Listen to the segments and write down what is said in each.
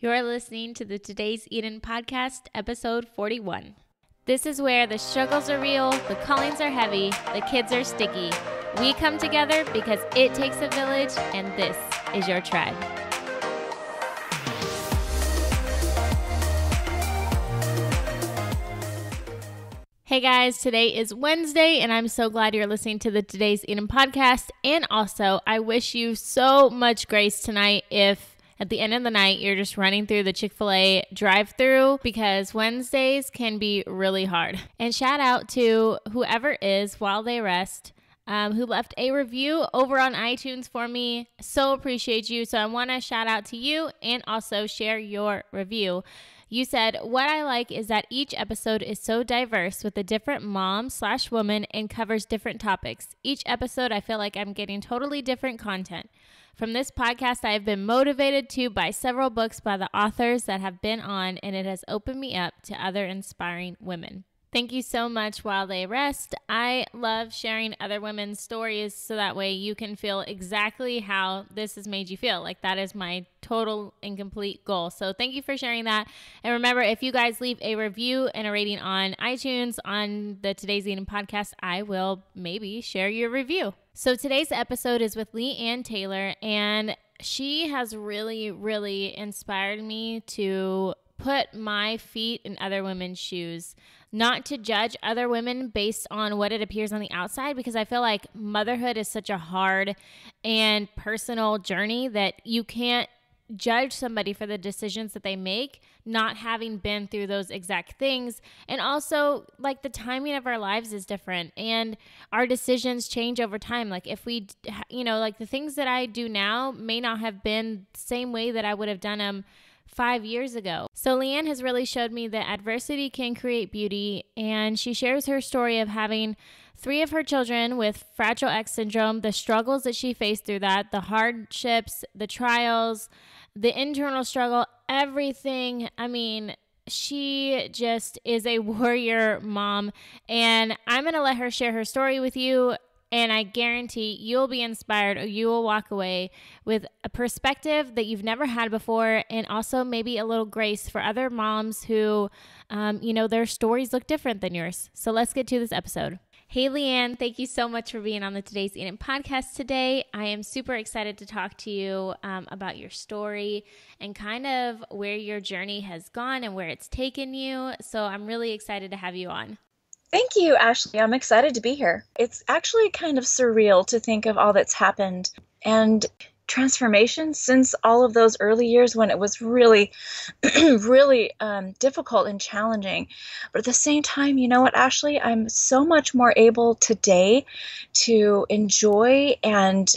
You're listening to the Today's Eden podcast, episode 41. This is where the struggles are real, the callings are heavy, the kids are sticky. We come together because it takes a village, and this is your tribe. Hey guys, today is Wednesday, and I'm so glad you're listening to the Today's Eden podcast. And also, I wish you so much grace tonight if at the end of the night, you're just running through the Chick-fil-A drive-thru, because Wednesdays can be really hard. And shout out to whoever is while they rest, who left a review over on iTunes for me. So appreciate you. So I want to shout out to you and also share your review. You said, what I like is that each episode is so diverse with a different mom/woman and covers different topics. Each episode, I feel like I'm getting totally different content. From this podcast, I have been motivated to by several books by the authors that have been on, and it has opened me up to other inspiring women. Thank you so much while they rest. I love sharing other women's stories so that way you can feel exactly how this has made you feel. Like, that is my total and complete goal. So thank you for sharing that. And remember, if you guys leave a review and a rating on iTunes on the Today's Eden podcast, I will maybe share your review. So today's episode is with Leanne Taylor, and she has really inspired me to put my feet in other women's shoes, not to judge other women based on what it appears on the outside, because I feel like motherhood is such a hard and personal journey that you can't judge somebody for the decisions that they make, not having been through those exact things. And also, like, the timing of our lives is different and our decisions change over time. Like, if we, like, the things that I do now may not have been the same way that I would have done them 5 years ago. So Leanne has really showed me that adversity can create beauty, and she shares her story of having 3 of her children with Fragile X syndrome, the struggles that she faced through that, the hardships, the trials, the internal struggle, everything. I mean, she just is a warrior mom, and I'm going to let her share her story with you. And I guarantee you'll be inspired, or you will walk away with a perspective that you've never had before, and also maybe a little grace for other moms who, their stories look different than yours. So let's get to this episode. Hey, Leanne, thank you so much for being on the Today's Eden podcast today. I am super excited to talk to you about your story and kind of where your journey has gone and where it's taken you. So I'm really excited to have you on. Thank you, Ashley. I'm excited to be here. It's actually kind of surreal to think of all that's happened and transformation since all of those early years when it was really, really difficult and challenging. But at the same time, you know what, Ashley? I'm so much more able today to enjoy and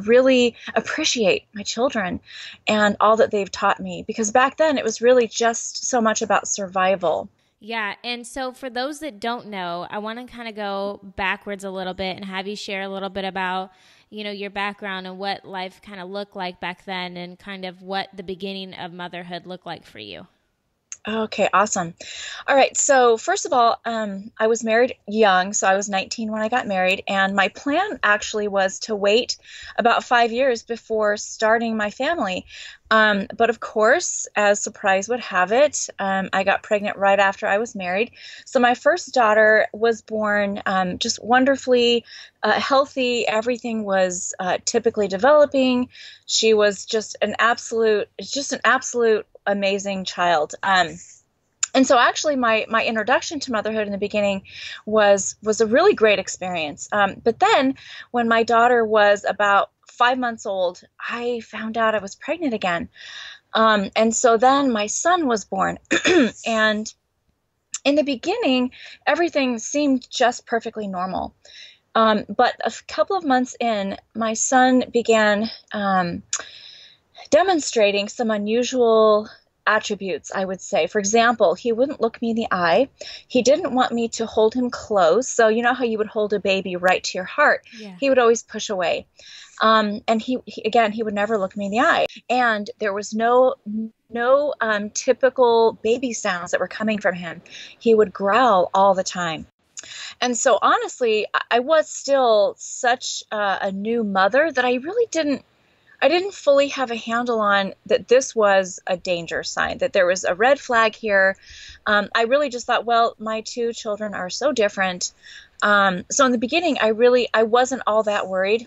really appreciate my children and all that they've taught me. Because back then, it was really just so much about survival. Yeah. And so for those that don't know, I want to kind of go backwards a little bit and have you share a little bit about, your background and what life kind of looked like back then and kind of what the beginning of motherhood looked like for you. Okay, awesome. All right. So first of all, I was married young. So I was 19 when I got married. And my plan actually was to wait about 5 years before starting my family. But of course, as surprise would have it, I got pregnant right after I was married. So my first daughter was born just wonderfully healthy. Everything was typically developing. She was just an absolute amazing child. And so actually my introduction to motherhood in the beginning was a really great experience. But then when my daughter was about 5 months old, I found out I was pregnant again. And so then my son was born. And in the beginning, everything seemed just perfectly normal. But a couple of months in, my son began demonstrating some unusual attributes, I would say. For example, he wouldn't look me in the eye. He didn't want me to hold him close. So you know how you would hold a baby right to your heart? Yeah. He would always push away. And he would never look me in the eye. And there was no typical baby sounds that were coming from him. He would growl all the time. And so honestly, I was still such a new mother that I really didn't I didn't fully have a handle on that this was a danger sign, that there was a red flag here. I really just thought, well, my two children are so different. So in the beginning, I wasn't all that worried.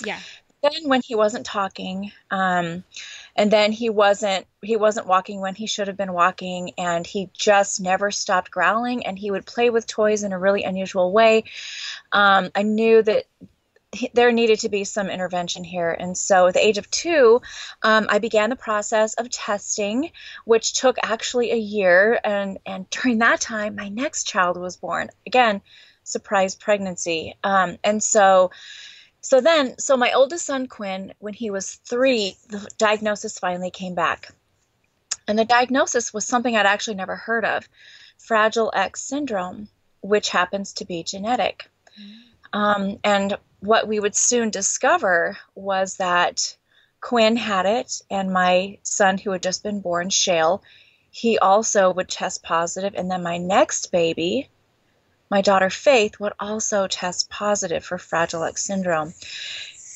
Yeah. Then when he wasn't talking, and then he wasn't walking when he should have been walking, and he just never stopped growling, and he would play with toys in a really unusual way. I knew that there needed to be some intervention here. And so at the age of 2, I began the process of testing, which took actually a year. And during that time, my next child was born. Again, surprise pregnancy. So my oldest son, Quinn, when he was 3, the diagnosis finally came back. And the diagnosis was something I'd actually never heard of, Fragile X syndrome, which happens to be genetic. And what we would soon discover was that Quinn had it, and my son, who had just been born, Shale, he also would test positive. And then my next baby, my daughter Faith, would also test positive for Fragile X syndrome.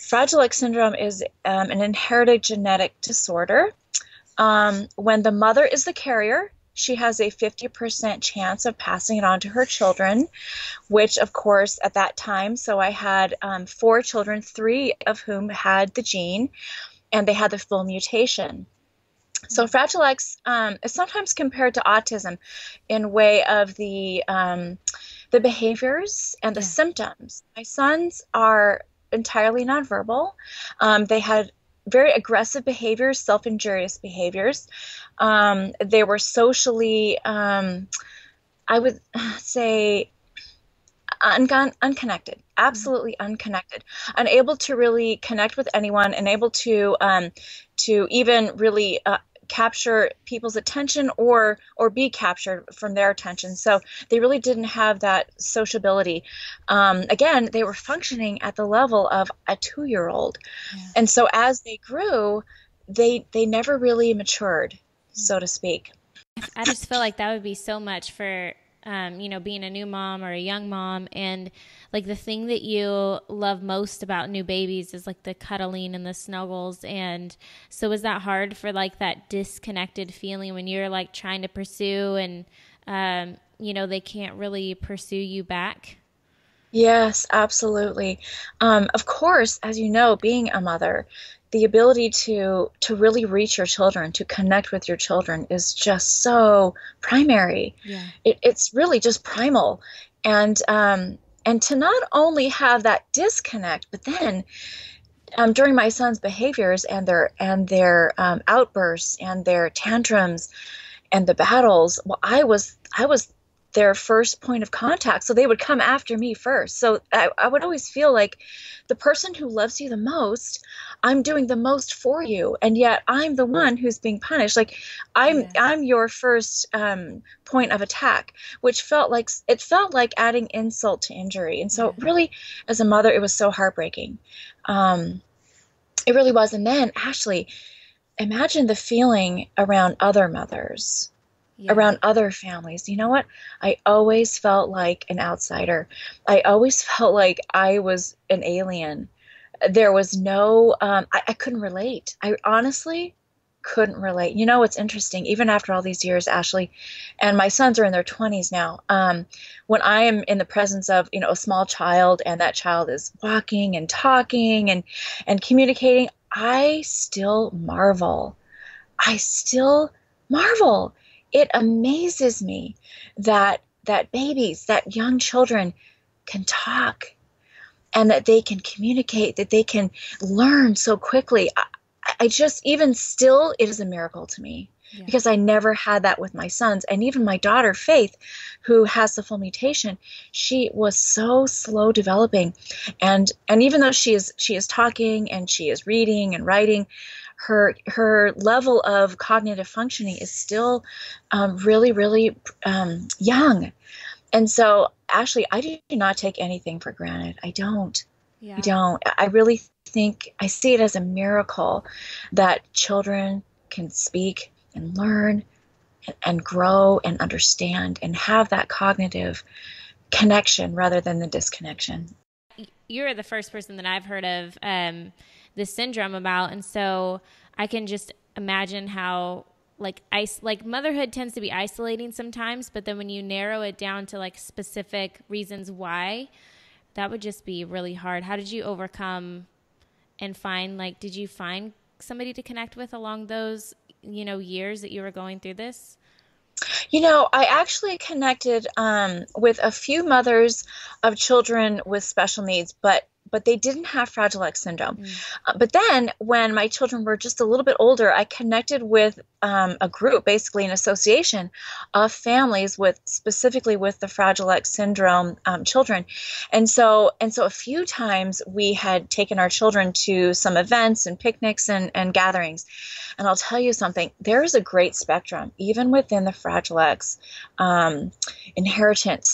Fragile X syndrome is an inherited genetic disorder. When the mother is the carrier, she has a 50% chance of passing it on to her children, which, of course, at that time, so I had 4 children, 3 of whom had the gene, and they had the full mutation. So Fragile X is sometimes compared to autism in way of the behaviors and the symptoms. My sons are entirely nonverbal. They had very aggressive behaviors, self-injurious behaviors. They were socially, I would say, unconnected, absolutely unconnected, unable to really connect with anyone, unable to even really capture people's attention or be captured from their attention. So they really didn't have that sociability. Again, they were functioning at the level of a 2-year-old. And so as they grew, they never really matured, so to speak. I just feel like that would be so much for, being a new mom or a young mom. And like the thing that you love most about new babies is like the cuddling and the snuggles. And so is that hard for like that disconnected feeling when you're like trying to pursue and, they can't really pursue you back? Yes, absolutely. Of course, as you know, being a mother, the ability to really reach your children, to connect with your children is just so primary. Yeah. It's really just primal. And to not only have that disconnect, but then during my son's behaviors and their outbursts and their tantrums and the battles, well, I was their first point of contact. So they would come after me first. So I would always feel like the person who loves you the most, I'm doing the most for you. And yet I'm the one who's being punished. Like I'm your first point of attack, which felt like adding insult to injury. And so really, as a mother, it was so heartbreaking. It really was. And then Ashley, imagine the feeling around other mothers. Around other families. You know what? I always felt like an outsider. I always felt like I was an alien. There was no, I couldn't relate. I honestly couldn't relate. You know, what's interesting, even after all these years, Ashley, and my sons are in their 20s now, when I am in the presence of, a small child and that child is walking and talking and communicating, I still marvel. It amazes me that babies, that young children can talk and that they can communicate, that they can learn so quickly. I just, even still, it is a miracle to me because I never had that with my sons. And even my daughter, Faith, who has the full mutation, she was so slow developing. And even though she is talking and she is reading and writing, her level of cognitive functioning is still really, really young. And so, Ashley, I do not take anything for granted. I don't. Yeah. I don't. I really think I see it as a miracle that children can speak and learn and grow and understand and have that cognitive connection rather than the disconnection. You're the first person that I've heard of this syndrome about. And so I can just imagine how like motherhood tends to be isolating sometimes, but then when you narrow it down to like specific reasons why, that would just be really hard. How did you overcome and find, like, did you find somebody to connect with along those, years that you were going through this? I actually connected with a few mothers of children with special needs, but they didn't have Fragile X syndrome. But then when my children were just a little bit older, I connected with a group, basically an association of families specifically with the Fragile X syndrome children. And so a few times we had taken our children to some events and picnics and gatherings. And I'll tell you something, there is a great spectrum, even within the Fragile X inheritance.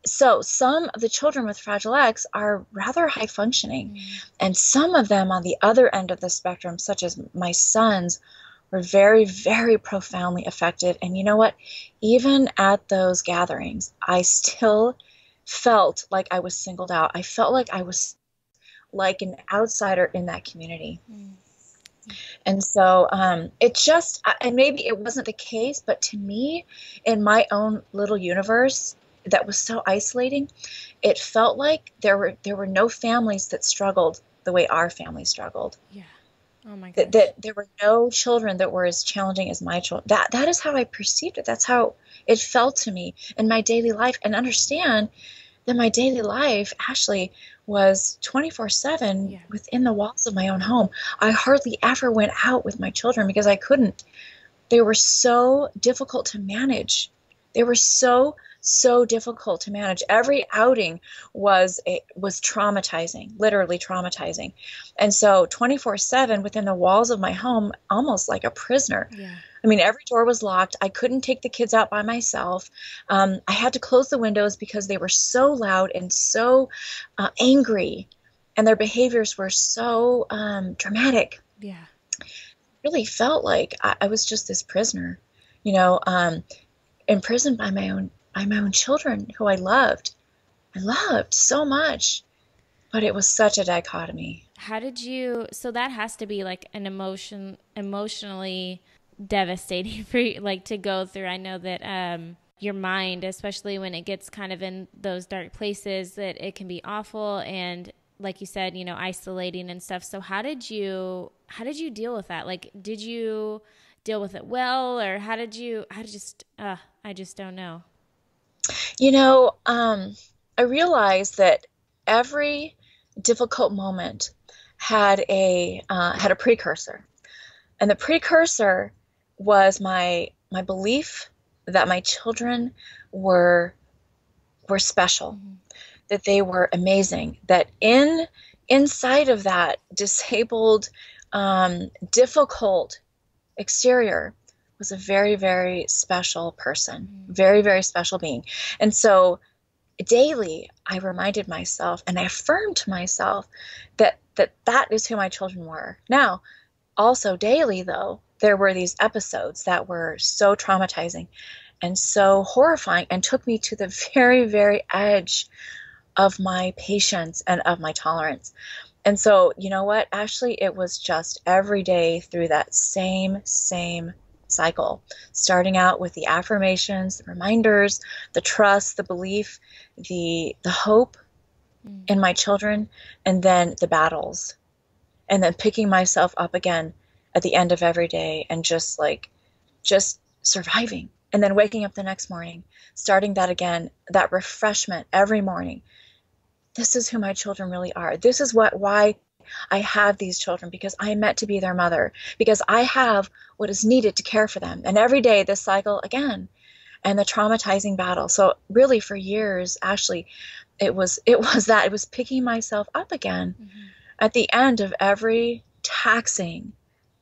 So some of the children with Fragile X are rather high functioning, and some of them on the other end of the spectrum, such as my sons, were very, very profoundly affected. And you know what? Even at those gatherings, I still felt like I was singled out. I felt like I was like an outsider in that community. And so it just, and maybe it wasn't the case, but to me, in my own little universe, that was so isolating, it felt like there were no families that struggled the way our family struggled. Yeah. Oh my gosh. That there were no children that were as challenging as my children. That is how I perceived it. That's how it felt to me in my daily life. And understand that my daily life actually was 24/7 within the walls of my own home. I hardly ever went out with my children because I couldn't. They were so difficult to manage. They were so difficult to manage. Every outing was traumatizing, literally traumatizing. And so 24/7 within the walls of my home, almost like a prisoner. Yeah. I mean, every door was locked. I couldn't take the kids out by myself. I had to close the windows because they were so loud and so angry, and their behaviors were so dramatic. Yeah. It really felt like I was just this prisoner, imprisoned by my own children who I loved so much, but it was such a dichotomy. How did you, so that has to be like an emotionally devastating for you, like to go through. I know that your mind, especially when it gets kind of in those dark places, that it can be awful. And like you said, isolating and stuff. So how did you deal with that? Like, did you deal with it well, or I just don't know. I realized that every difficult moment had a precursor, and the precursor was my belief that my children were special, that they were amazing, that inside of that disabled, difficult exterior was a very, very special person, very, very special being. And so daily I reminded myself and I affirmed to myself that is who my children were. Now, also daily though, there were these episodes that were so traumatizing and so horrifying and took me to the very, very edge of my patience and of my tolerance. And so, you know what, Ashley, it was just every day through that same cycle, starting out with the affirmations, the reminders, the trust, the belief, the hope in my children, and then the battles, and then picking myself up again at the end of every day and just surviving, and then waking up the next morning, starting that again, that refreshment every morning. This is who my children really are. This is why I have these children, because I am meant to be their mother, because I have what is needed to care for them. And every day this cycle again, and the traumatizing battle. So really for years, Ashley, it was picking myself up again at the end of every taxing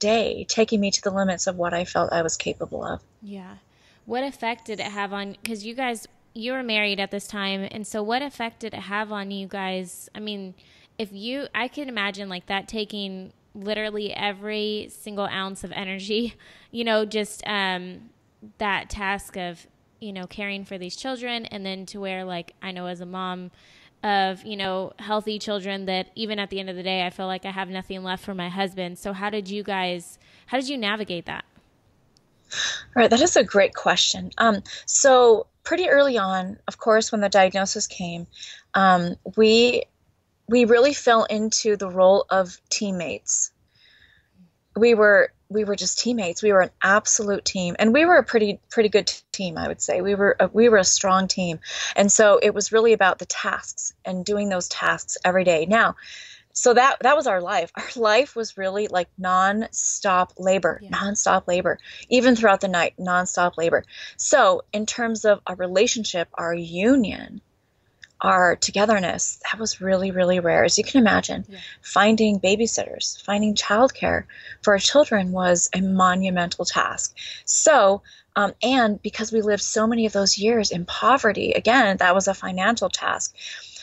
day, taking me to the limits of what I felt I was capable of. Yeah. What effect did it have on, because you were married at this time, and so what effect did it have on you guys? I mean, I can imagine like that taking literally every single ounce of energy, just that task of, caring for these children, and then to where, like, I know as a mom, of, you know, healthy children that even at the end of the day, I feel like I have nothing left for my husband. So how did you navigate that? All right, that is a great question. So pretty early on, of course, when the diagnosis came, we really fell into the role of teammates. We were just teammates. We were an absolute team, and we were a pretty good team, I would say. We were a strong team, and so it was really about the tasks and doing those tasks every day. Now, so that was our life. Our life was really like Yeah. nonstop labor, even throughout the night, nonstop labor. So in terms of our relationship, our union, our togetherness, that was really, really rare. As you can imagine, Yeah. finding babysitters, finding childcare for our children was a monumental task. So, and because we lived so many of those years in poverty, again, that was a financial task.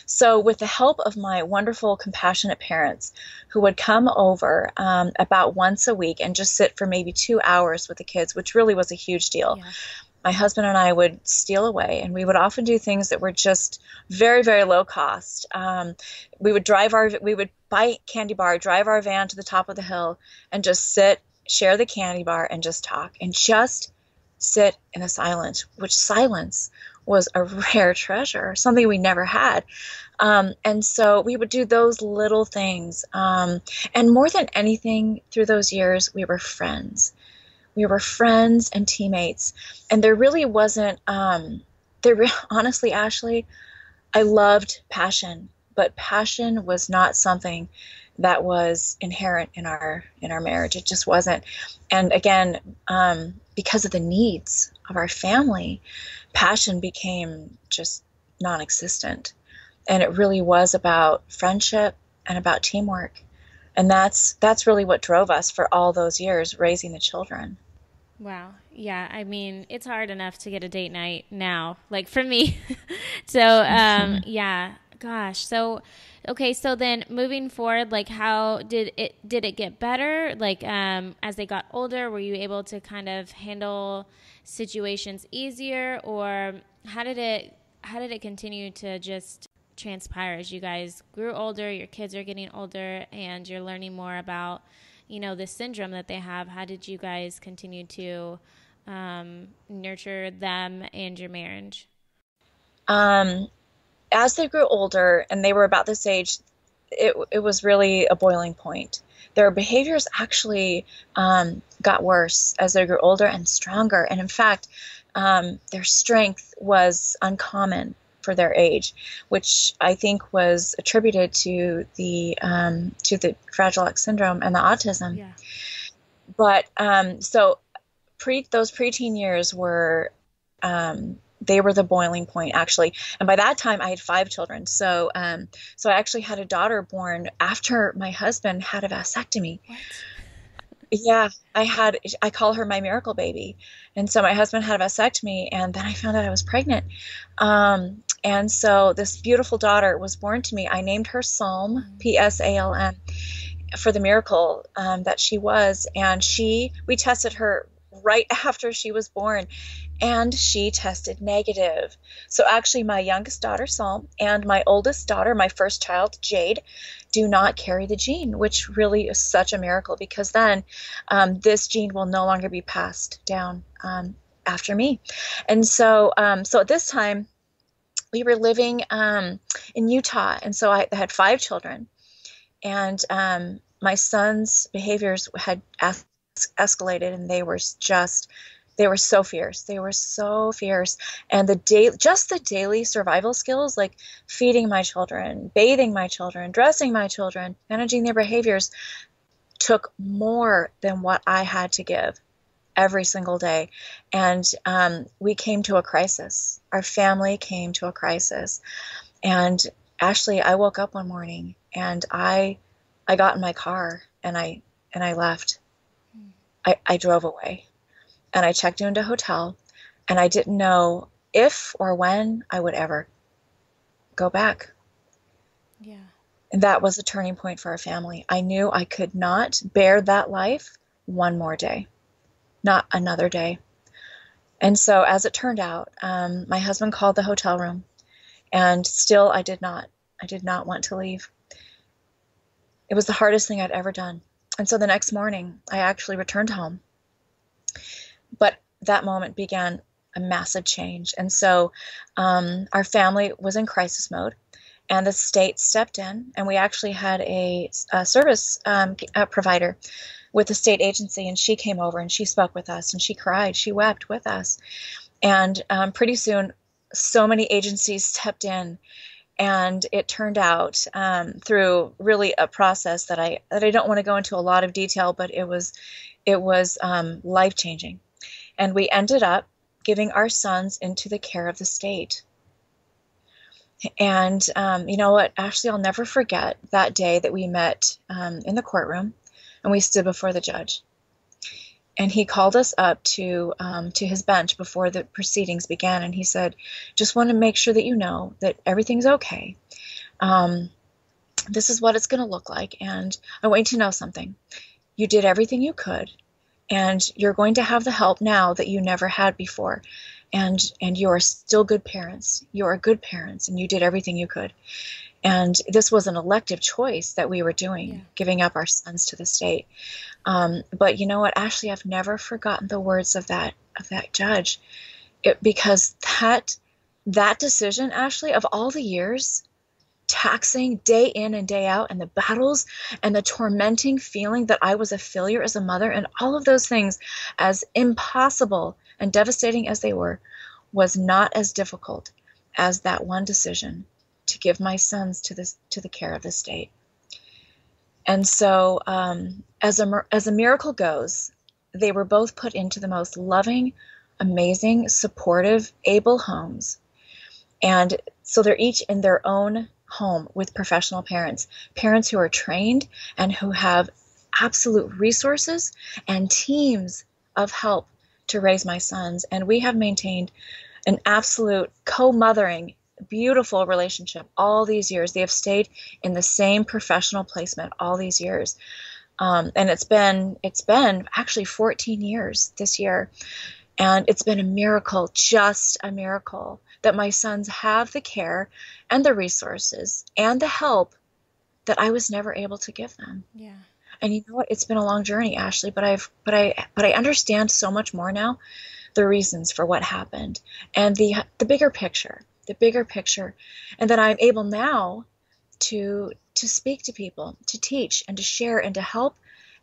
So, with the help of my wonderful, compassionate parents who would come over about once a week and just sit for maybe 2 hours with the kids, which really was a huge deal, Yeah. my husband and I would steal away, and we would often do things that were just very, very low cost. We would buy candy bar, drive our van to the top of the hill, and just sit, share the candy bar, and just talk, and just sit in a silence, which silence was a rare treasure, something we never had. And so we would do those little things. And more than anything, through those years, we were friends. We were friends and teammates, and there really wasn't. Honestly, Ashley, I loved passion, but passion was not something that was inherent in our marriage. It just wasn't. And again, because of the needs of our family, passion became just non-existent, and it really was about friendship and about teamwork. And that's really what drove us for all those years raising the children. Wow. Yeah. I mean, it's hard enough to get a date night now, like for me. So, yeah, gosh. So, okay. So then moving forward, like how did it get better? Like, as they got older, were you able to kind of handle situations easier, or how did it continue to just transpire as you guys grew older, your kids are getting older, and you're learning more about, you know, this syndrome that they have? How did you guys continue to nurture them and your marriage? Um, as they grew older and they were about this age, it was really a boiling point. Their behaviors actually got worse as they grew older and stronger. And in fact, their strength was uncommon for their age, which I think was attributed to the Fragile X syndrome and the autism. Yeah. But so those preteen years were they were the boiling point actually. And by that time I had 5 children. So I actually had a daughter born after my husband had a vasectomy. What? Yeah, I call her my miracle baby. And so my husband had a vasectomy, and then I found out I was pregnant. And so this beautiful daughter was born to me. I named her Psalm, Psalm, for the miracle that she was. And we tested her right after she was born, and she tested negative. So actually, my youngest daughter, Psalm, and my oldest daughter, my first child, Jade, do not carry the gene, which really is such a miracle, because then this gene will no longer be passed down after me. And so at this time, we were living in Utah, and so I had 5 children, and my son's behaviors had escalated, and they were so fierce. They were so fierce. And just the daily survival skills, like feeding my children, bathing my children, dressing my children, managing their behaviors, took more than what I had to give every single day. And we came to a crisis. Our family came to a crisis. And Ashley, I woke up one morning, and I got in my car, and I left. I drove away, and I checked into a hotel, and I didn't know if or when I would ever go back. Yeah. And that was a turning point for our family. I knew I could not bear that life one more day, not another day. And so as it turned out, my husband called the hotel room, and still I did not I did not want to leave. It was the hardest thing I'd ever done. And so the next morning, I actually returned home. But that moment began a massive change. And so our family was in crisis mode, and the state stepped in, and we actually had a service provider with the state agency, and she came over and she spoke with us, and she cried, she wept with us. And pretty soon, so many agencies stepped in, and it turned out through really a process that I don't want to go into a lot of detail, but it was life-changing. And we ended up giving our sons into the care of the state. And you know what, Ashley, I'll never forget that day that we met in the courtroom, and we stood before the judge. And he called us up to his bench before the proceedings began, and he said, just want to make sure that you know that everything's okay. This is what it's going to look like, and I want you to know something. You did everything you could, and you're going to have the help now that you never had before. And you are still good parents. You are good parents, and you did everything you could. And this was an elective choice that we were doing, giving up our sons to the state. But you know what, Ashley, I've never forgotten the words of that judge, because that decision, Ashley, of all the years, taxing day in and day out, and the battles and the tormenting feeling that I was a failure as a mother, and all of those things, as impossible and devastating as they were, was not as difficult as that one decision to give my sons to the care of the state. And so, as a miracle goes, they were both put into the most loving, amazing, supportive, able homes. And so they're each in their own home with professional parents who are trained and who have absolute resources and teams of help to raise my sons. And we have maintained an absolute co-mothering, beautiful relationship all these years. They have stayed in the same professional placement all these years. And it's been actually 14 years this year. And it's been a miracle, just a miracle, that my sons have the care and the resources and the help that I was never able to give them. Yeah. And you know what? It's been a long journey, Ashley, but I understand so much more now, the reasons for what happened, and the bigger picture, and that I'm able now to speak to people, to teach and to share and to help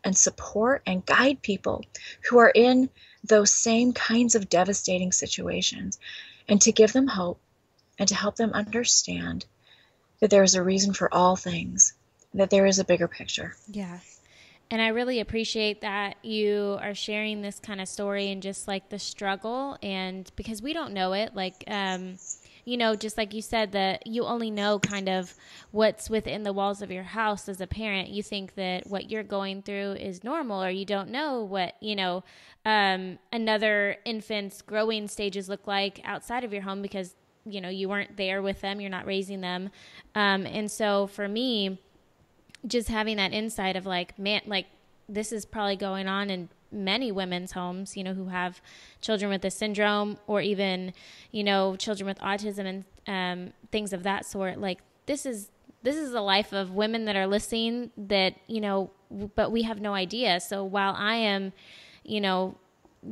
and support and guide people who are in those same kinds of devastating situations, and to give them hope and to help them understand that there is a reason for all things, that there is a bigger picture. Yeah. And I really appreciate that you are sharing this kind of story and just like the struggle, and because we don't know it, like, you know, just like you said, that you only know kind of what's within the walls of your house as a parent. You think that what you're going through is normal, or you don't know what, you know, another infant's growing stages look like outside of your home, because, you know, you weren't there with them, you're not raising them. And so for me, just having that insight of like, man, like this is probably going on in many women's homes, you know, who have children with the syndrome, or even, you know, children with autism and things of that sort. Like this is the life of women that are listening that, you know, but we have no idea. So while I am, you know,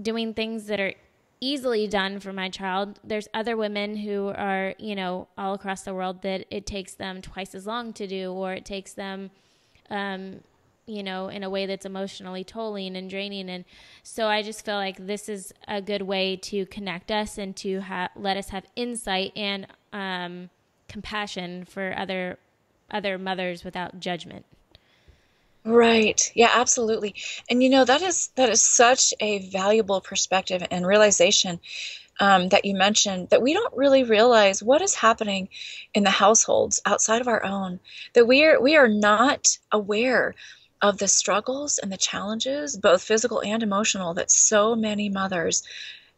doing things that are easily done for my child, there's other women who are, you know, all across the world that it takes them twice as long to do, or it takes them, you know, in a way that's emotionally tolling and draining. And so I just feel like this is a good way to connect us and to let us have insight and compassion for other mothers without judgment. Right. Yeah, absolutely. And you know, that is such a valuable perspective and realization that you mentioned, that we don't really realize what is happening in the households outside of our own, that we are not aware of the struggles and the challenges, both physical and emotional, that so many mothers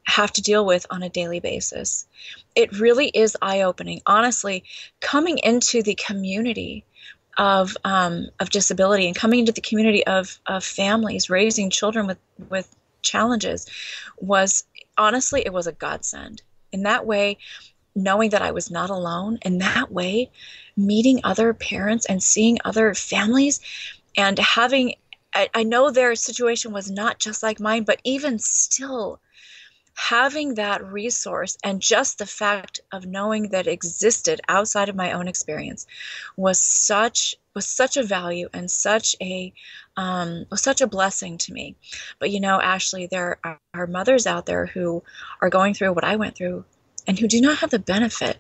have to deal with on a daily basis. It really is eye-opening, honestly, coming into the community of disability, and coming into the community of families raising children with challenges, was honestly, it was a godsend. In that way, knowing that I was not alone in that way, meeting other parents and seeing other families and having, I know their situation was not just like mine, but even still, having that resource and just the fact of knowing that it existed outside of my own experience was such a value and such a blessing to me. But Ashley, there are mothers out there who are going through what I went through and who do not have the benefit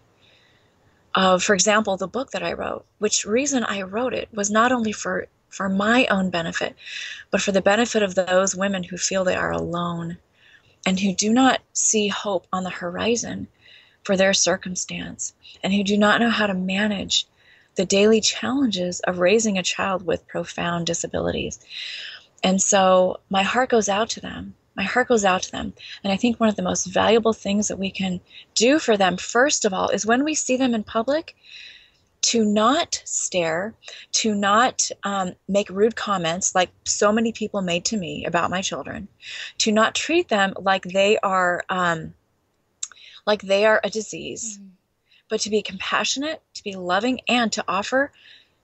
of, for example, the book that I wrote, which reason I wrote it was not only for my own benefit, but for the benefit of those women who feel they are alone and who do not see hope on the horizon for their circumstance, and who do not know how to manage the daily challenges of raising a child with profound disabilities. And so my heart goes out to them. My heart goes out to them. And I think one of the most valuable things that we can do for them, first of all, is when we see them in public, to not stare, to not make rude comments like so many people made to me about my children, to not treat them like they are a disease, mm-hmm. but to be compassionate, to be loving, and to offer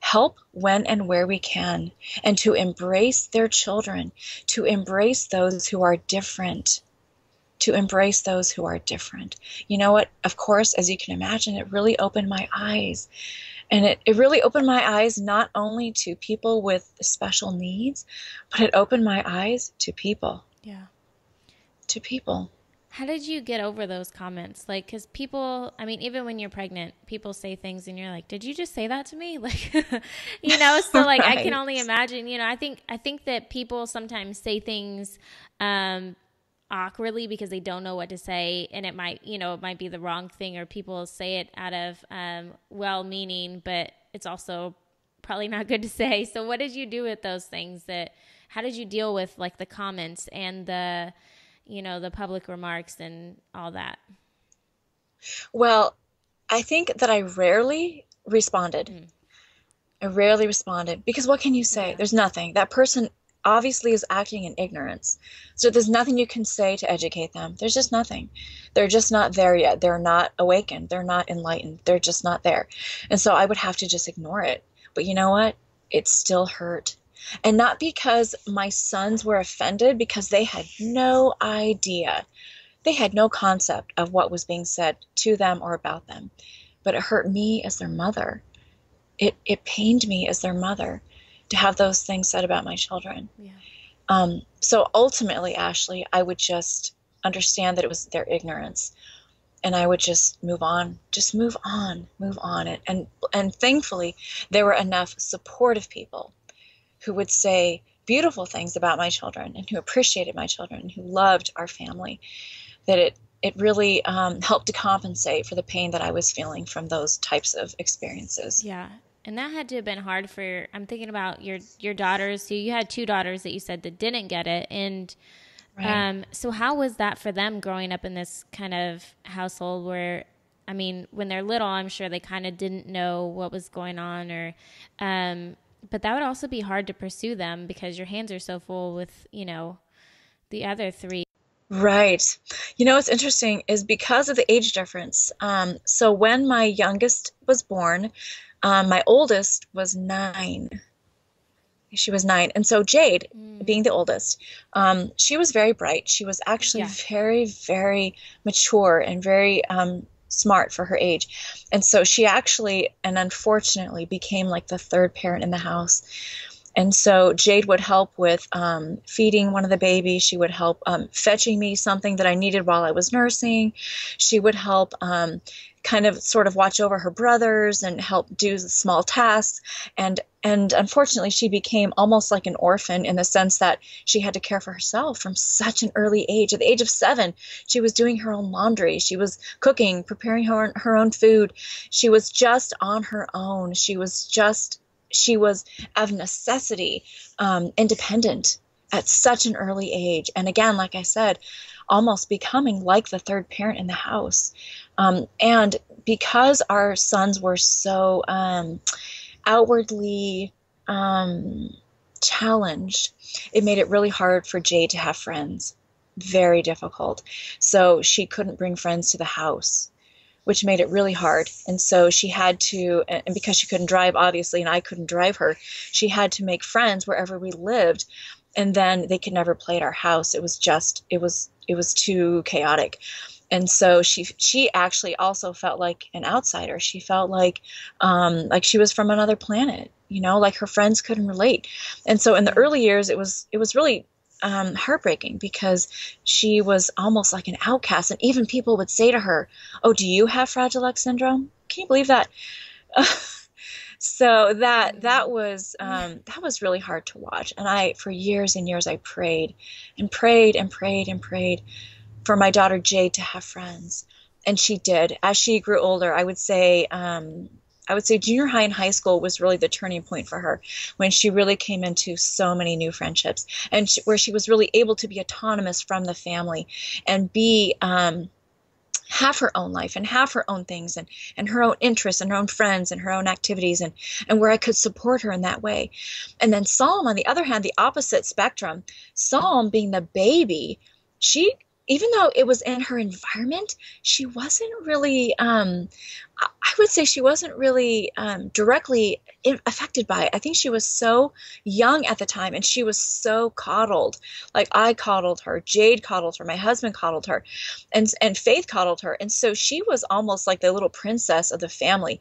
help when and where we can, and to embrace their children, to embrace those who are different. To embrace those who are different. You know what? Of course, as you can imagine, it really opened my eyes. And it really opened my eyes not only to people with special needs, but it opened my eyes to people. Yeah. To people. How did you get over those comments? Like, because people, I mean, even when you're pregnant, people say things and you're like, did you just say that to me? Like, so like, right. I can only imagine, I think that people sometimes say things, awkwardly because they don't know what to say, and it might be the wrong thing, or people say it out of well-meaning, but it's also probably not good to say. So what did you do with those things? How did you deal with like the comments and the public remarks and all that? Well, I think that I rarely responded. I rarely responded because what can you say? Yeah. There's nothing. That person obviously is acting in ignorance. So there's nothing you can say to educate them. There's just nothing. They're just not there yet. They're not awakened. They're not enlightened. They're just not there. And so I would have to just ignore it. But you know what? It still hurt. And not because my sons were offended, because they had no idea. They had no concept of what was being said to them or about them. But it hurt me as their mother. It pained me as their mother to have those things said about my children. Yeah. So ultimately, Ashley, I would just understand that it was their ignorance, and I would just move on. And thankfully, there were enough supportive people who would say beautiful things about my children and who appreciated my children and who loved our family, that it really helped to compensate for the pain that I was feeling from those types of experiences. Yeah. And that had to have been hard I'm thinking about your daughters. So you had 2 daughters that you said that didn't get it. And right. So how was that for them growing up in this kind of household where, I mean, when they're little, I'm sure they kind of didn't know what was going on, but that would also be hard to pursue them because your hands are so full with, the other 3. Right. What's interesting is because of the age difference. So when my youngest was born, my oldest was 9. She was 9. And so Jade, being the oldest, she was very bright. She was actually very, very mature and very smart for her age. And so she actually, and unfortunately, became like the 3rd parent in the house. And so Jade would help with feeding one of the babies. She would help fetching me something that I needed while I was nursing. She would help kind of sort of watch over her brothers and help do small tasks. And unfortunately, she became almost like an orphan in the sense that she had to care for herself from such an early age. At the age of 7, she was doing her own laundry. She was cooking, preparing her own food. She was just on her own. She was of necessity independent at such an early age. And again, like I said, almost becoming like the 3rd parent in the house. And because our sons were so outwardly challenged, it made it really hard for Jade to have friends. Very difficult. So she couldn't bring friends to the house. which made it really hard. And so she had to, and because she couldn't drive, obviously, and I couldn't drive her, she had to make friends wherever we lived. And then they could never play at our house. It was just, it was too chaotic. And so she actually also felt like an outsider. She felt like she was from another planet, you know, like her friends couldn't relate. And so in the early years, it was really heartbreaking because she was almost like an outcast. And even people would say to her, "Oh, do you have Fragile X syndrome?" Can you believe that? So that was really hard to watch. And I, for years and years, I prayed and prayed and prayed and prayed for my daughter Jade to have friends, and she did. As she grew older, I would say junior high and high school was really the turning point for her, when she really came into so many new friendships, and where she was really able to be autonomous from the family and be have her own life and have her own things and her own interests and her own friends and her own activities, and where I could support her in that way. And then Psalm, on the other hand, the opposite spectrum, Psalm being the baby, she, even though it was in her environment, she wasn't really, I would say she wasn't really directly affected by it. I think she was so young at the time, and she was so coddled. Like, I coddled her, Jade coddled her, my husband coddled her, and Faith coddled her. And so she was almost like the little princess of the family.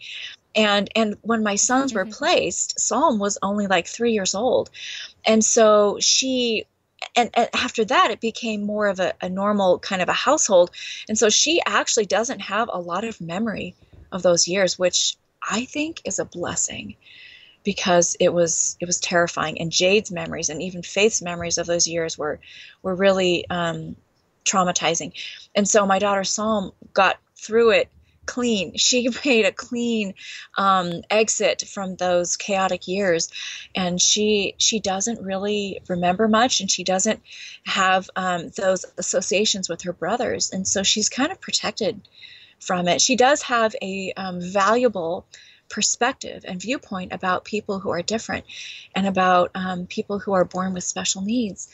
And when my sons were placed, Psalm was only like 3 years old. And so and after that, it became more of a normal kind of a household. And so she actually doesn't have a lot of memory of those years, which I think is a blessing, because it was terrifying. And Jade's memories and even Faith's memories of those years were really traumatizing. And so my daughter Psalm got through it clean. She made a clean exit from those chaotic years, and she doesn't really remember much, and she doesn't have those associations with her brothers, and so she's kind of protected from it. She does have a valuable perspective and viewpoint about people who are different, and about people who are born with special needs,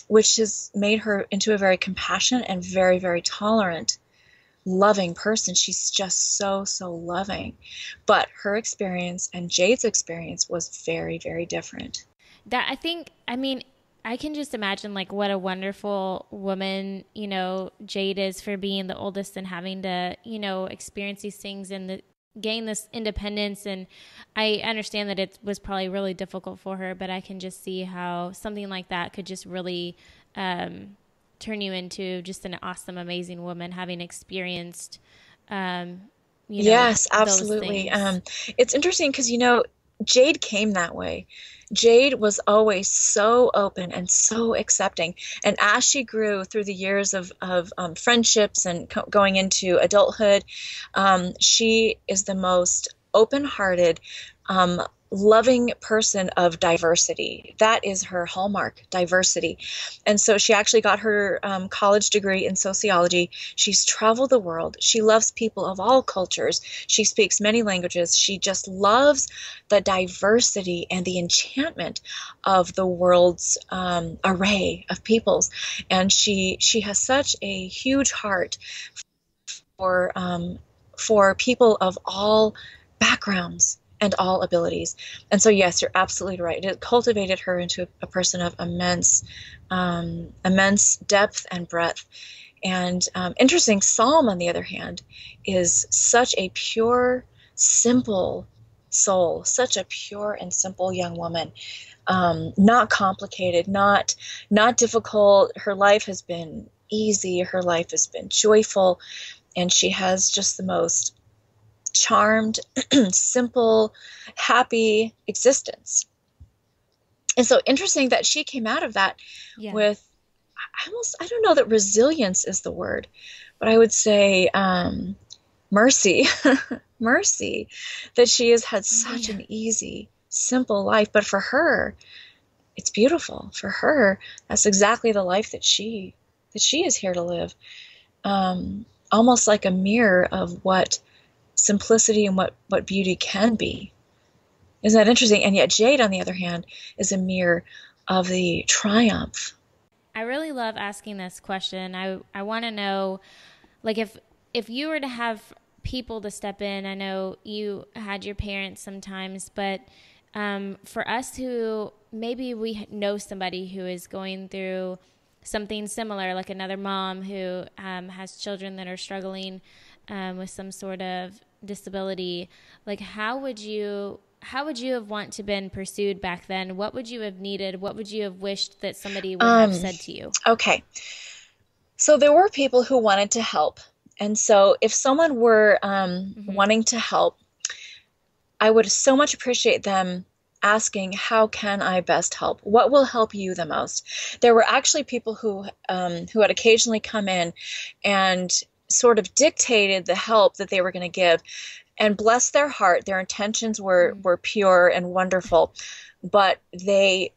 which has made her into a very compassionate and very, very tolerant, loving person. She's just so, so loving. But her experience and Jade's experience was very, very different. That, I think, I mean, I can just imagine like what a wonderful woman, you know, Jade is, for being the oldest and having to, you know, experience these things and gain this independence. And I understand that it was probably really difficult for her, but I can just see how something like that could just really turn you into just an awesome, amazing woman, having experienced, Yes, absolutely. It's interesting because, you know, Jade came that way. Jade was always so open and so accepting. And as she grew through the years of friendships and going into adulthood, she is the most open-hearted, loving person of diversity. That is her hallmark, diversity. And so she actually got her college degree in sociology. She's traveled the world. She loves people of all cultures. She speaks many languages. She just loves the diversity and the enchantment of the world's array of peoples. And she has such a huge heart for people of all backgrounds and all abilities. And so, yes, you're absolutely right. It cultivated her into a person of immense depth and breadth. And interesting, Psalm, on the other hand, is such a pure, simple soul, such a pure and simple young woman. Not complicated, not difficult. Her life has been easy. Her life has been joyful. And she has just the most charmed, simple, happy existence. And so interesting that she came out of that with, I don't know that resilience is the word, but I would say mercy, mercy, that she has had such an easy, simple life. But for her, it's beautiful. For her, that's exactly the life that she is here to live. Almost like a mirror of what simplicity and what beauty can be. Isn't that interesting? And yet Jade, on the other hand, is a mirror of the triumph. I really love asking this question. I want to know, like, if if you were to have people to step in, I know you had your parents sometimes, but for us who maybe we know somebody who is going through something similar, like another mom who has children that are struggling with some sort of disability, like how would you have want to been pursued back then? What would you have needed? What would you have wished that somebody would have said to you? Okay. So there were people who wanted to help. And so if someone were wanting to help, I would so much appreciate them asking, how can I best help? What will help you the most? There were actually people who had occasionally come in and sort of dictated the help that they were going to give. And bless their heart, their intentions were pure and wonderful, but they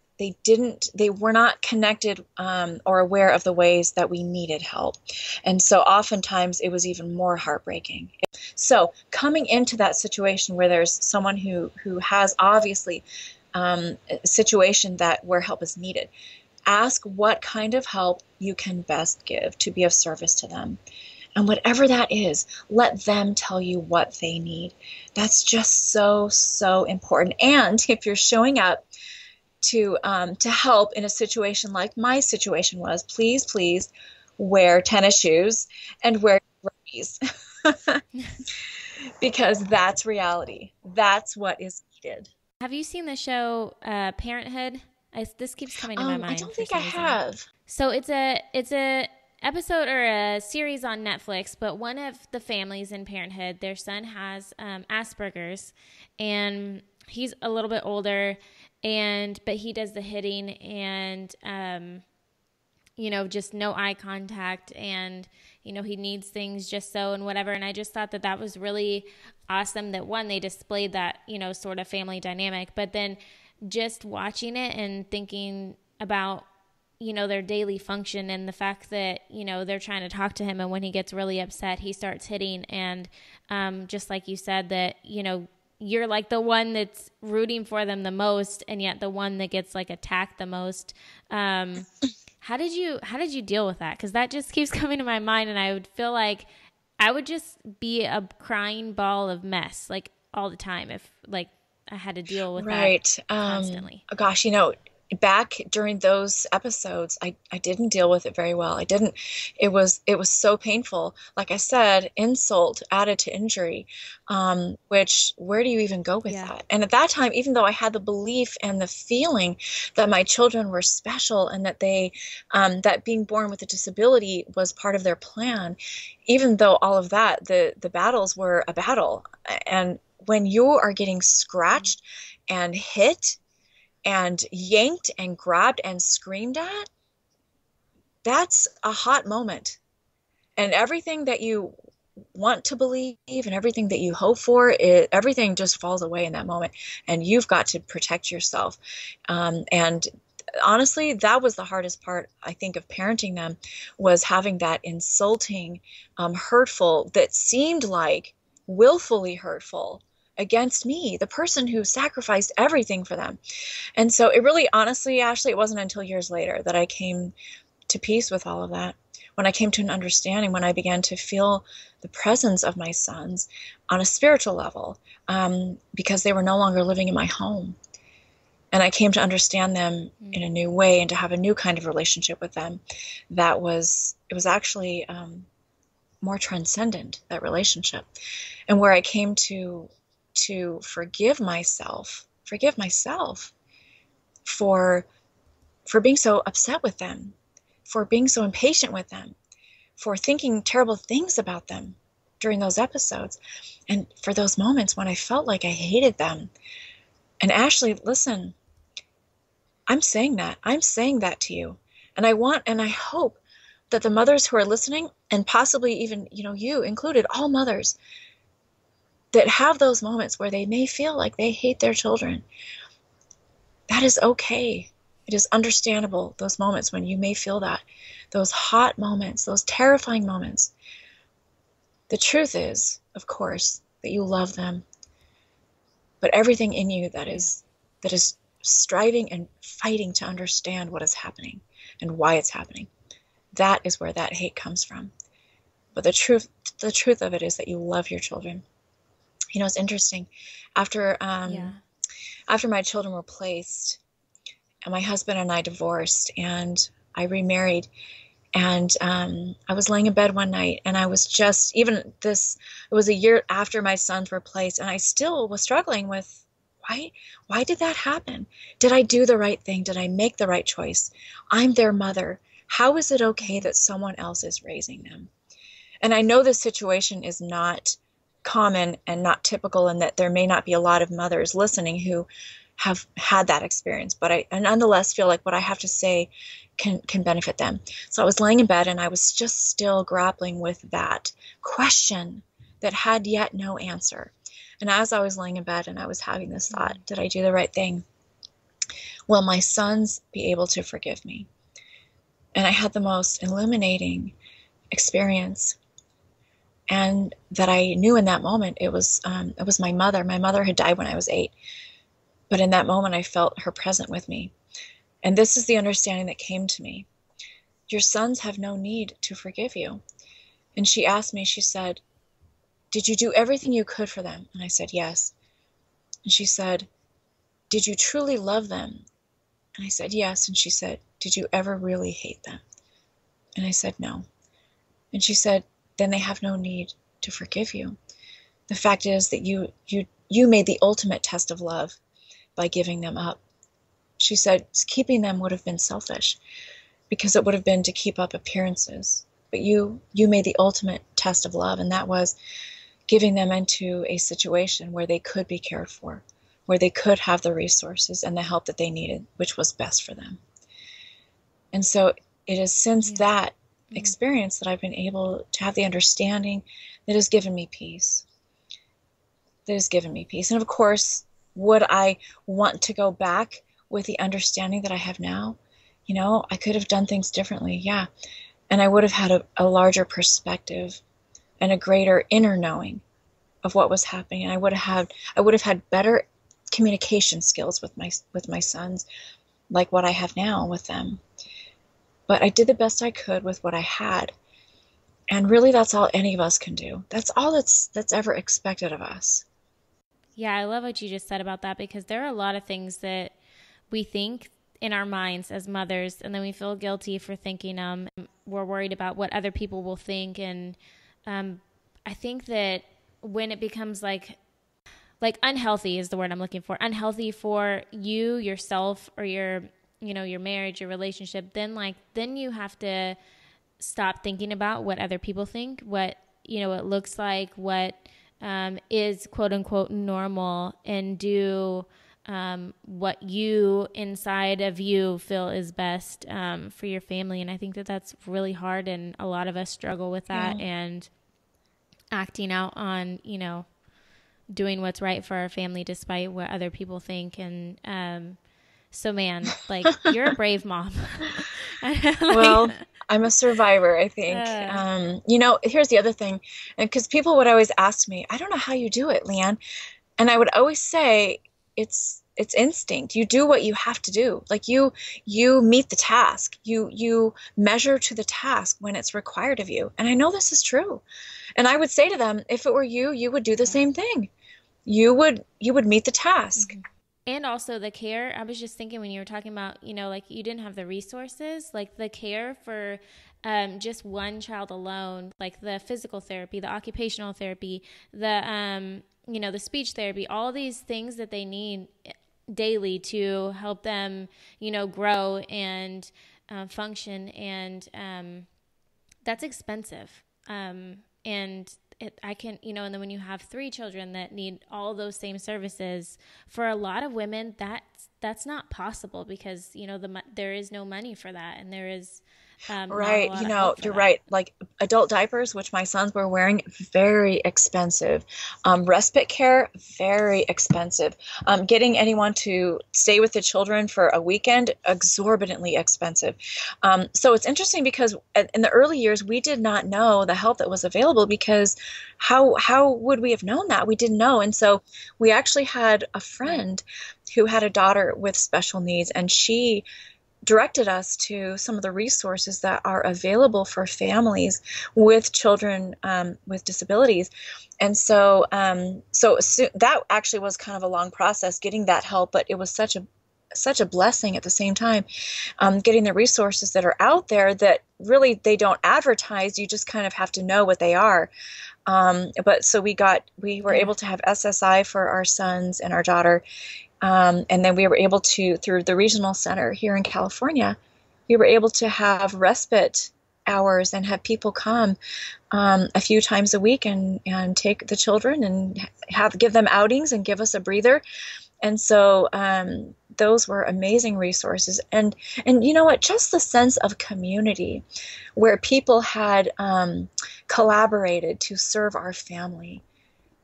were not connected or aware of the ways that we needed help. And so oftentimes it was even more heartbreaking. So coming into that situation where there's someone who has obviously a situation where help is needed, ask what kind of help you can best give to be of service to them. And whatever that is, let them tell you what they need. That's just so, so important. And if you're showing up to help in a situation like my situation was, please wear tennis shoes and wear ruggies. Because that's reality. That's what is needed. Have you seen the show Parenthood? This keeps coming to my mind. I don't think I have. So it's a episode or a series on Netflix, but one of the families in Parenthood, their son has Asperger's, and he's a little bit older, but he does the hitting and just no eye contact, and he needs things just so and whatever. And I just thought that was really awesome that one, they displayed that sort of family dynamic, but then just watching it and thinking about their daily function and the fact that, they're trying to talk to him. And when he gets really upset, he starts hitting. And just like you said, that, you're like the one that's rooting for them the most, and yet the one that gets like attacked the most. How did you deal with that? Because that just keeps coming to my mind, and I would feel like I would just be a crying ball of mess like all the time if like I had to deal with that constantly. Gosh, back during those episodes, I didn't deal with it very well. It was so painful. Like I said, insult added to injury, which where do you even go with that? And at that time, even though I had the belief and the feeling that my children were special and that that being born with a disability was part of their plan, even though all of that, the battles were a battle. And when you are getting scratched and hit and yanked and grabbed and screamed at, that's a hot moment. And everything that you want to believe and everything that you hope for, everything just falls away in that moment. And you've got to protect yourself. And honestly, that was the hardest part, I think, of parenting them, was having that insulting, hurtful, that seemed like willfully hurtful against me, the person who sacrificed everything for them. And so it really, honestly, Ashley, it wasn't until years later that I came to peace with all of that. When I came to an understanding, when I began to feel the presence of my sons on a spiritual level, because they were no longer living in my home. And I came to understand them in a new way and to have a new kind of relationship with them. It was actually more transcendent, that relationship. And where I came to forgive myself for being so upset with them, for being so impatient with them, for thinking terrible things about them during those episodes, and for those moments when I felt like I hated them. And Ashley, listen, I'm saying that to you. And I hope that the mothers who are listening, and possibly even, you included, all mothers, that have those moments where they may feel like they hate their children. That is okay. It is understandable, those moments when you may feel that, those hot moments, those terrifying moments. The truth is, of course, that you love them, but everything in you that is striving and fighting to understand what is happening and why it's happening, that is where that hate comes from. But the truth of it is that you love your children. You know, it's interesting. After Yeah. after my children were placed, and my husband and I divorced, and I remarried, and I was laying in bed one night, and I was just, even this, it was a year after my sons were placed, and I still was struggling with, why did that happen? Did I do the right thing? Did I make the right choice? I'm their mother. How is it okay that someone else is raising them? And I know this situation is not common and not typical, and that there may not be a lot of mothers listening who have had that experience, but I nonetheless feel like what I have to say can benefit them. So I was laying in bed, and I was just still grappling with that question that had yet no answer. And as I was laying in bed and I was having this thought, did I do the right thing? Will my sons be able to forgive me? And I had the most illuminating experience. And that I knew in that moment, it was my mother. My mother had died when I was 8. But in that moment, I felt her present with me. And this is the understanding that came to me. Your sons have no need to forgive you. And she asked me, she said, did you do everything you could for them? And I said, yes. And she said, did you truly love them? And I said, yes. And she said, did you ever really hate them? And I said, no. And she said, then they have no need to forgive you. The fact is that you made the ultimate test of love by giving them up. She said keeping them would have been selfish, because it would have been to keep up appearances. But you made the ultimate test of love, and that was giving them into a situation where they could be cared for, where they could have the resources and the help that they needed, which was best for them. And so it is since that experience that I've been able to have the understanding that has given me peace. That has given me peace. And of course, would I want to go back with the understanding that I have now? You know, I could have done things differently, yeah. And I would have had a larger perspective and a greater inner knowing of what was happening. And I would have had better communication skills with my sons, like what I have now with them. But I did the best I could with what I had. And really, that's all any of us can do. That's all that's ever expected of us. Yeah, I love what you just said about that, because there are a lot of things that we think in our minds as mothers, and then we feel guilty for thinking them. We're worried about what other people will think. And I think that when it becomes like unhealthy is the word I'm looking for, unhealthy for you, yourself, or your marriage, your relationship, then you have to stop thinking about what other people think, what, it looks like, what is quote unquote normal, and do what you inside of you feel is best for your family. And I think that that's really hard, and a lot of us struggle with that, and acting out on, doing what's right for our family despite what other people think. And so man, you're a brave mom. Well, I'm a survivor, I think. Here's the other thing, because people would always ask me, I don't know how you do it, Leanne. And I would always say, it's instinct. You do what you have to do. Like you meet the task. You measure to the task when it's required of you. And I know this is true. And I would say to them, if it were you, you would do the same thing. You would meet the task. Mm-hmm. And also the care. I was just thinking when you were talking about, you didn't have the resources, like the care for just one child alone, like the physical therapy, the occupational therapy, the the speech therapy, all these things that they need daily to help them, grow and function. And that's expensive. And and then when you have 3 children that need all those same services, for a lot of women, that's not possible, because, there is no money for that. And there is, right. You're right. Like adult diapers, which my sons were wearing, very expensive. Respite care, very expensive. Getting anyone to stay with the children for a weekend, exorbitantly expensive. So it's interesting, because in the early years, we did not know the help that was available, because how would we have known that? We didn't know. And so we actually had a friend who had a daughter with special needs, and she directed us to some of the resources that are available for families with children with disabilities. And so that actually was kind of a long process getting that help, but it was such a blessing at the same time, getting the resources that are out there that really they don't advertise. You just kind of have to know what they are. But so we were able to have SSI for our sons and our daughter. And then we were able to, through the regional center here in California, we were able to have respite hours and have people come a few times a week and take the children and give them outings and give us a breather. And so those were amazing resources. And you know what? Just the sense of community where people had collaborated to serve our family,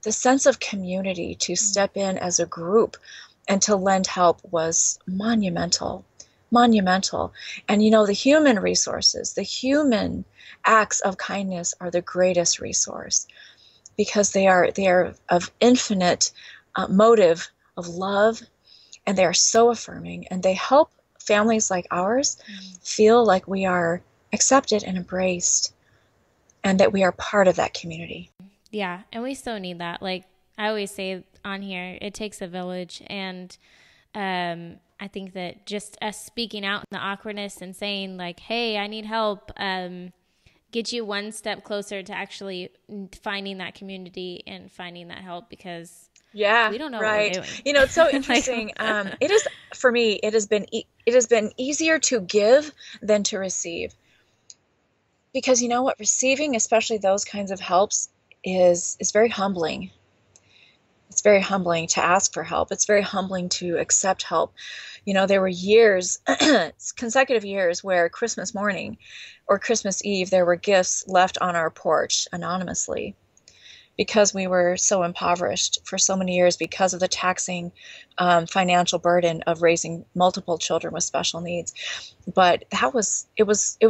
the sense of community to step in as a group and to lend help was monumental. And you know, the human resources, the human acts of kindness are the greatest resource because they are of infinite motive of love, and they are so affirming, and they help families like ours feel like we are accepted and embraced and that we are part of that community. Yeah, and we so need that. Like I always say on here, it takes a village, and I think that just us speaking out in the awkwardness and saying like, hey, I need help, get you one step closer to actually finding that community and finding that help, because we don't know what we're doing. You know, it's so interesting. It is, for me, it has been easier to give than to receive, because you know what, receiving, especially those kinds of helps, is very humbling. It's very humbling to ask for help. It's very humbling to accept help. You know, there were years, consecutive years, where Christmas morning or Christmas Eve, there were gifts left on our porch anonymously because we were so impoverished for so many years because of the taxing financial burden of raising multiple children with special needs. But it was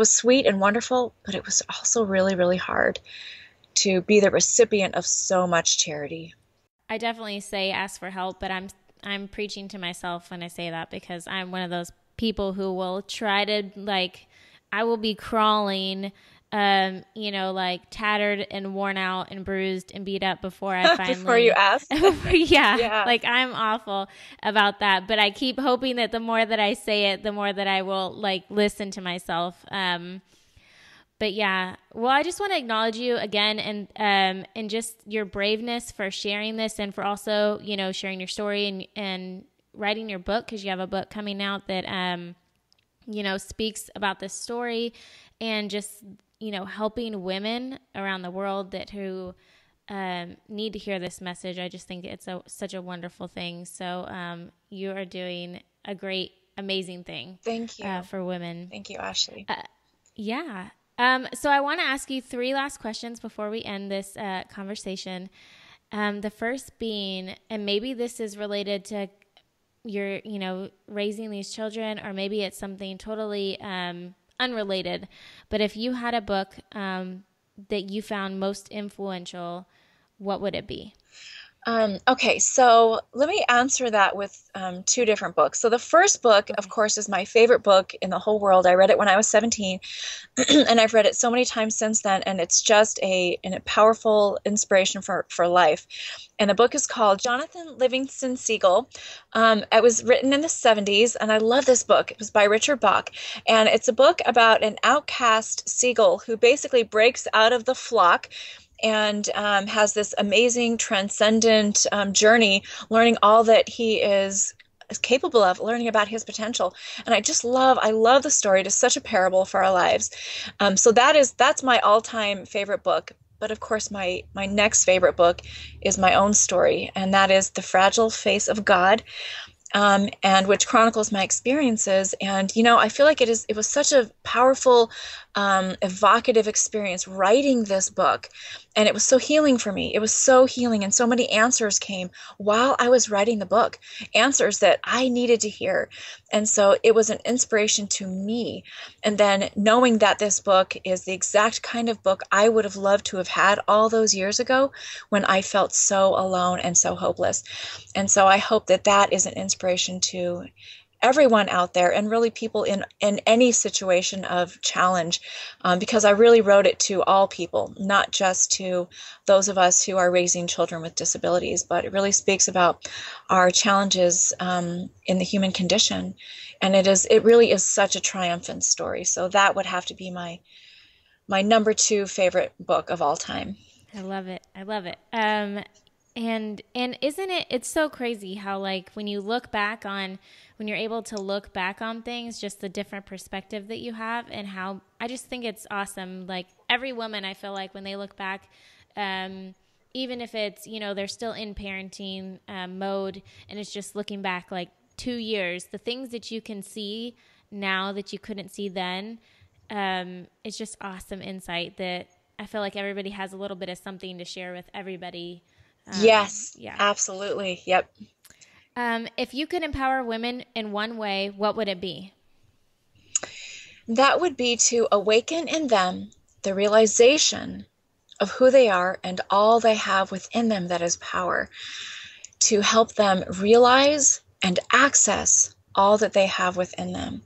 sweet and wonderful, but it was also really, really hard to be the recipient of so much charity. I definitely say ask for help, but I'm preaching to myself when I say that, because I'm one of those people who will try to, like, I will be crawling, you know, like tattered and worn out and bruised and beat up before I finally before you ask. yeah, like I'm awful about that, but I keep hoping that the more that I say it, the more that I will like listen to myself. But yeah, well, I just want to acknowledge you again, and just your braveness for sharing this, and for also, you know, sharing your story and writing your book, because you have a book coming out that, you know, speaks about this story, and just, you know, helping women around the world who need to hear this message. I just think it's such a wonderful thing. So you are doing a great, amazing thing. Thank you. For women. Thank you, Ashley. Yeah. So I want to ask you 3 last questions before we end this conversation. The first being, and maybe this is related to your, you know, raising these children, or maybe it's something totally unrelated, but if you had a book that you found most influential, what would it be? Okay, so let me answer that with 2 different books. So the first book, of course, is my favorite book in the whole world. I read it when I was 17, and I've read it so many times since then, and it's just a powerful inspiration for life. And the book is called Jonathan Livingston Seagull. It was written in the 70s, and I love this book. It was by Richard Bach, and it's a book about an outcast seagull who basically breaks out of the flock and has this amazing transcendent journey, learning all that he is capable of, learning about his potential. And I love the story. It is such a parable for our lives. So that's my all-time favorite book. But of course, my next favorite book is my own story, and that is The Fragile Face of God. And which chronicles my experiences. And, you know, I feel like it was such a powerful, evocative experience writing this book. And it was so healing for me. It was so healing. And so many answers came while I was writing the book, answers that I needed to hear. And so it was an inspiration to me. And then knowing that this book is the exact kind of book I would have loved to have had all those years ago when I felt so alone and so hopeless. And so I hope that that is an inspiration to everyone out there, and really people in any situation of challenge, because I really wrote it to all people, not just to those of us who are raising children with disabilities, but it really speaks about our challenges in the human condition. And it really is such a triumphant story. So that would have to be my number two favorite book of all time. I love it. I love it. And isn't it, it's so crazy how, like, when you look back on, when you're able to look back on things, just the different perspective that you have, and how, I just think it's awesome. Like, every woman, I feel like when they look back, even if it's, you know, they're still in parenting mode, and it's just looking back like 2 years, the things that you can see now that you couldn't see then, it's just awesome insight that I feel like everybody has a little bit of something to share with everybody. Yes, Yeah. absolutely. Yep. If you could empower women in one way, what would it be? That would be to awaken in them the realization of who they are and all they have within them that is power, to help them realize and access all that they have within them.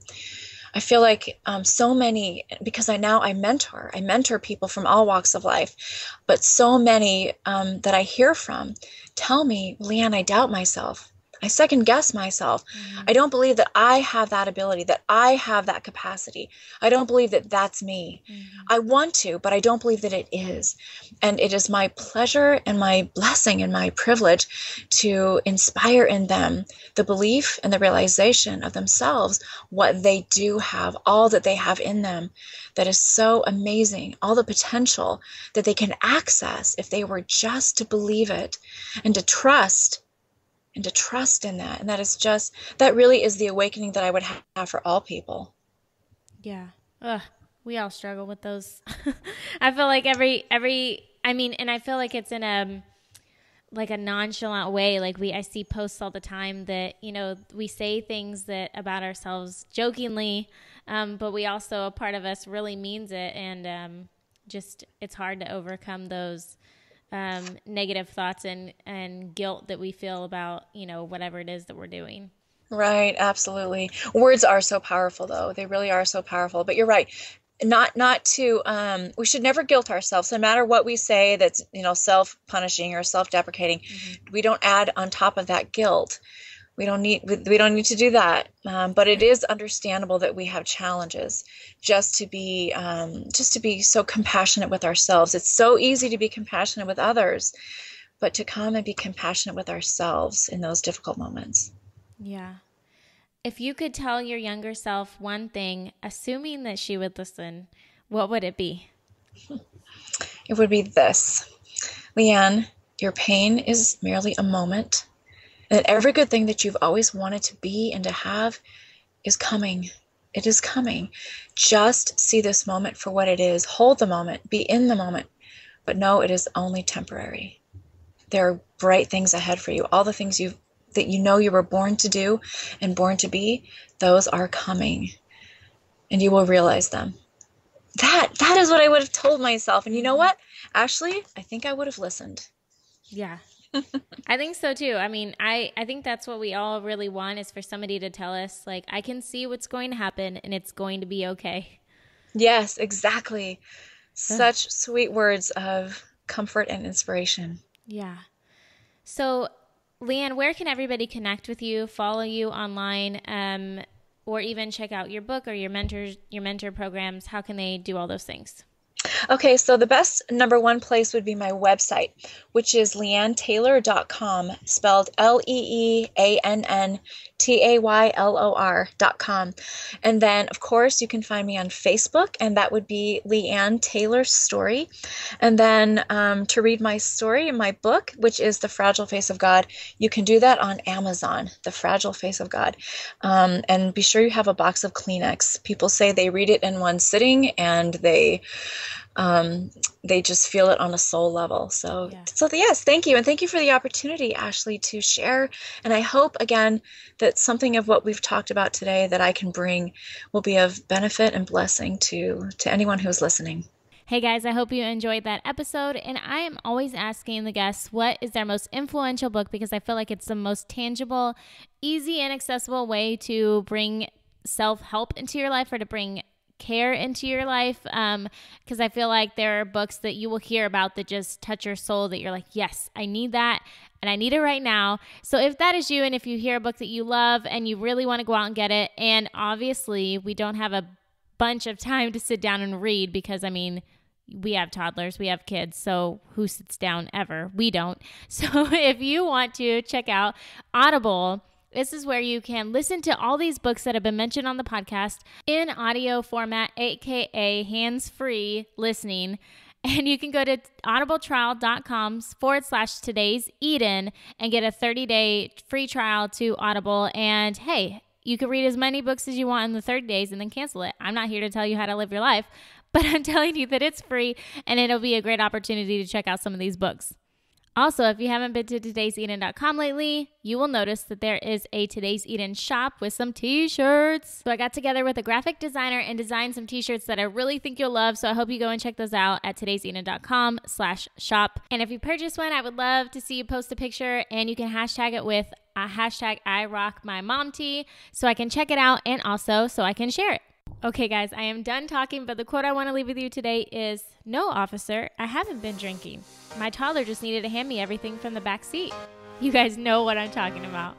I feel like so many, because I mentor people from all walks of life, but so many that I hear from tell me, Leanne, I doubt myself. I second guess myself. Mm-hmm. I don't believe that I have that ability, that I have that capacity. I don't believe that that's me. Mm-hmm. I want to, but I don't believe that it is. And it is my pleasure and my blessing and my privilege to inspire in them the belief and the realization of themselves, what they do have, all that they have in them that is so amazing, all the potential that they can access if they were just to believe it and to trust in that. And that really is the awakening that I would have for all people. Yeah. Ugh, we all struggle with those. I feel like I mean, and I feel like it's in a, like a nonchalant way. Like I see posts all the time that, you know, we say things that about ourselves jokingly, but we also, a part of us really means it. And just, it's hard to overcome those negative thoughts and guilt that we feel about, you know, whatever it is that we're doing. Right, absolutely. Words are so powerful, though. They really are so powerful. But you're right. Not to we should never guilt ourselves, no matter what we say that's, you know, self-punishing or self-deprecating. Mm-hmm. We don't add on top of that guilt. We don't need to do that. But it is understandable that we have challenges. Just to be so compassionate with ourselves. It's so easy to be compassionate with others, but to come and be compassionate with ourselves in those difficult moments. Yeah. If you could tell your younger self one thing, assuming that she would listen, what would it be? It would be this: Leanne, your pain is merely a moment. And that every good thing that you've always wanted to be and to have is coming. It is coming. Just see this moment for what it is. Hold the moment. Be in the moment. But know it is only temporary. There are bright things ahead for you. All the things that you know you were born to do and born to be, those are coming. And you will realize them. That is what I would have told myself. And you know what? Actually, I think I would have listened. Yeah. I think so too. I mean, I think that's what we all really want, is for somebody to tell us, like, I can see what's going to happen and it's going to be okay. Yes, exactly. Such sweet words of comfort and inspiration. Yeah. So, Leanne, where can everybody connect with you, follow you online, or even check out your book or your mentor programs? How can they do all those things? Okay, so the best number one place would be my website, which is leanntaylor.com, spelled LeannTaylor.com. And then, of course, you can find me on Facebook, and that would be Leanne Taylor Story. And then to read my story in my book, which is The Fragile Face of God, you can do that on Amazon, The Fragile Face of God. And be sure you have a box of Kleenex. People say they read it in one sitting, and they just feel it on a soul level. So yes, thank you. And thank you for the opportunity, Ashley, to share. And I hope, again, that something of what we've talked about today that I can bring will be of benefit and blessing to anyone who's listening. Hey guys, I hope you enjoyed that episode. And I am always asking the guests what is their most influential book, because I feel like it's the most tangible, easy, and accessible way to bring self-help into your life, or to bring care into your life, because I feel like there are books that you will hear about that just touch your soul, that you're like, yes, I need that, and I need it right now. So if that is you, and if you hear a book that you love and you really want to go out and get it, and obviously we don't have a bunch of time to sit down and read, because I mean, we have toddlers, we have kids, so who sits down ever? We don't. So if you want to check out Audible, this is where you can listen to all these books that have been mentioned on the podcast in audio format, aka hands-free listening. And you can go to audibletrial.com/today's Eden and get a 30-day free trial to Audible. And hey, you can read as many books as you want in the 30 days and then cancel it. I'm not here to tell you how to live your life, but I'm telling you that it's free, and it'll be a great opportunity to check out some of these books. Also, if you haven't been to todayseden.com lately, you will notice that there is a Today's Eden shop with some t-shirts. So I got together with a graphic designer and designed some t-shirts that I really think you'll love. So I hope you go and check those out at todayseden.com/shop. And if you purchase one, I would love to see you post a picture, and you can hashtag it with a hashtag #IRockMyMomTee, so I can check it out, and also so I can share it. Okay, guys, I am done talking, but the quote I want to leave with you today is, "No, officer, I haven't been drinking. My toddler just needed to hand me everything from the back seat." You guys know what I'm talking about.